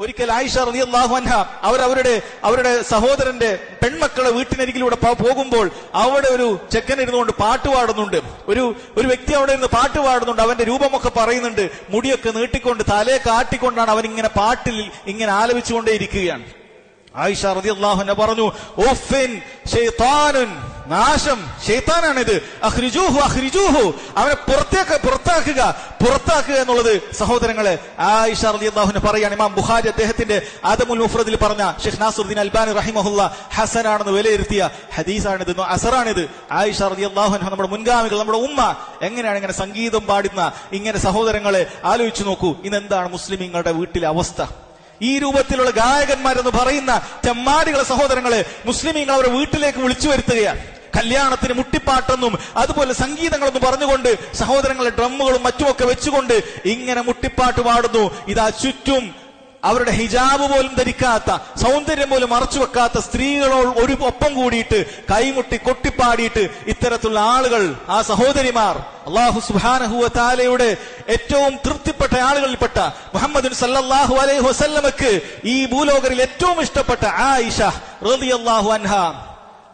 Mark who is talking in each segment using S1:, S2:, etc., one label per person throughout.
S1: ഒരിക്കൽ ആയിഷ റളിയല്ലാഹു അൻഹ അവരുടെ സഹോദരന്റെ പെൺമക്കളെ വീട്ടിനരികിലൂടെ പോകുമ്പോൾ അവിടെ ഒരു ചെക്കൻ ഇരുന്നുകൊണ്ട് പാട്ട് പാടുന്നുണ്ട്. ഒരു വ്യക്തി അവിടെ ഇരുന്ന് പാട്ട് പാടുന്നുണ്ട്. അവന്റെ രൂപമൊക്കെ പറയുന്നുണ്ട്. മുടിയൊക്കെ നീട്ടിക്കൊണ്ട് തലയെ കാട്ടിക്കൊണ്ടാണ് അവൻ ഇങ്ങനെ പാട്ടിൽ ഇങ്ങനെ ആലപിച്ചുകൊണ്ടേയിരിക്കുകയാണ്. ആയിഷ റളിയല്ലാഹു അൻഹ പറഞ്ഞു, ഉഫ്ഫിൻ ശൈത്താനുൻ, നാശം, ശൈത്താനാണിത്, അഖ്രിജൂഹു അഖ്രിജൂഹു, അവനെ പുറത്താക്കുക എന്നുള്ളത് സഹോദരങ്ങളെ ആയിഷ റളിയല്ലാഹു അൻഹ പറയാണ്. ഇമാം ബുഖാരി അദ്ദേഹത്തിന്റെ അദമുൽ മുഫ്രദിൽ പറഞ്ഞ ഷെയ്ഖ് നാസറുദ്ദീൻ അൽബാനി റഹിമഹുല്ല ഹസനാണെന്ന് വിലയിരുത്തിയ ഹദീസാണിത്, അസറാണിത്. ആയിഷ റളിയല്ലാഹു അൻഹ, നമ്മുടെ മുൻഗാമികൾ, നമ്മുടെ ഉമ്മ എങ്ങനെയാണ് ഇങ്ങനെ സംഗീതം പാടുന്ന ഇങ്ങനെ സഹോദരങ്ങളെ ആലോചിച്ചു നോക്കൂ. ഇന്നെന്താണ് മുസ്ലിമീങ്ങളുടെ വീട്ടിലെ അവസ്ഥ? ഈ രൂപത്തിലുള്ള ഗായകന്മാരെന്ന് പറയുന്ന ചെമ്മാടികളെ സഹോദരങ്ങളെ മുസ്ലിമീങ്ങൾ അവരുടെ വീട്ടിലേക്ക് വിളിച്ചു വരുത്തുകയാണ്. കല്യാണത്തിന് മുട്ടിപ്പാട്ടെന്നും അതുപോലെ സംഗീതങ്ങളെന്നും പറഞ്ഞുകൊണ്ട് സഹോദരങ്ങളെ ഡ്രമ്മുകളും മറ്റുമൊക്കെ വെച്ചുകൊണ്ട് ഇങ്ങനെ മുട്ടിപ്പാട്ട് പാടുന്നു. ഇതാ ചുറ്റും അവരുടെ ഹിജാബ് പോലും ധരിക്കാത്ത, സൗന്ദര്യം പോലും മറച്ചു വെക്കാത്ത സ്ത്രീകളോട് ഒരു ഒപ്പം കൂടിയിട്ട് കൈമുട്ടി കൊട്ടിപ്പാടിയിട്ട് ഇത്തരത്തിലുള്ള ആളുകൾ, ആ സഹോദരിമാർ, അല്ലാഹു സുബ്ഹാനഹു വ തആലയുടെ ഏറ്റവും തൃപ്തിപ്പെട്ട ആളുകളിൽപ്പെട്ട മുഹമ്മദ് സല്ലല്ലാഹു അലൈഹി വസല്ലമക്ക് ഈ ഭൂലോകരിൽ ഏറ്റവും ഇഷ്ടപ്പെട്ട ആയിഷ റളിയല്ലാഹു അൻഹ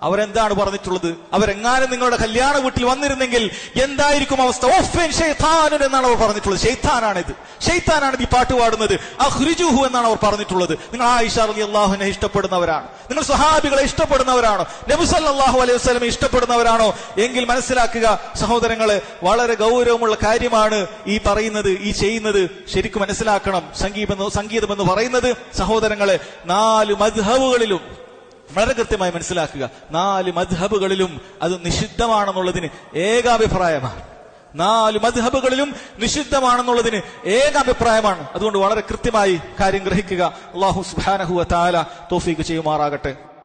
S1: അവരെന്താണ് പറഞ്ഞിട്ടുള്ളത്? അവരെങ്ങാനും നിങ്ങളുടെ കല്യാണ വീട്ടിൽ വന്നിരുന്നെങ്കിൽ എന്തായിരിക്കും അവസ്ഥ? ഉഫ്ഫിൻ ശൈത്താനുൻ എന്നാണ് അവർ പറഞ്ഞിട്ടുള്ളത്. ഷെയ്ത്താനാണിത് ഈ പാട്ട് പാടുന്നത്. അഖ്രിജൂഹു എന്നാണ് അവർ പറഞ്ഞിട്ടുള്ളത്. നിങ്ങൾ ആയിഷ റളിയല്ലാഹു അൻഹ ഇഷ്ടപ്പെടുന്നവരാണ്? നിങ്ങൾ സ്വഹാബികളെ ഇഷ്ടപ്പെടുന്നവരാണോ? നബി സല്ലല്ലാഹു അലൈഹി വസല്ലം ഇഷ്ടപ്പെടുന്നവരാണോ? എങ്കിൽ മനസ്സിലാക്കുക സഹോദരങ്ങളെ, വളരെ ഗൗരവമുള്ള കാര്യമാണ് ഈ പറയുന്നത്, ഈ ചെയ്യുന്നത്. ശരിക്കും മനസ്സിലാക്കണം. സംഗീതമെന്ന് പറയുന്നത് സഹോദരങ്ങളെ 4 മദ്ഹബുകളിലും വളരെ കൃത്യമായി മനസ്സിലാക്കുക. 4 മദ്ഹബുകളിലും അത് നിഷിദ്ധമാണെന്നുള്ളതിന് ഏകാഭിപ്രായമാണ്. 4 മദ്ഹബുകളിലും നിഷിദ്ധമാണെന്നുള്ളതിന് ഏകാഭിപ്രായമാണ്. അതുകൊണ്ട് വളരെ കൃത്യമായി കാര്യം ഗ്രഹിക്കുക. അല്ലാഹു സുബ്ഹാനഹു വ തആല തൗഫീഖ് ചെയ്യുമാറാകട്ടെ.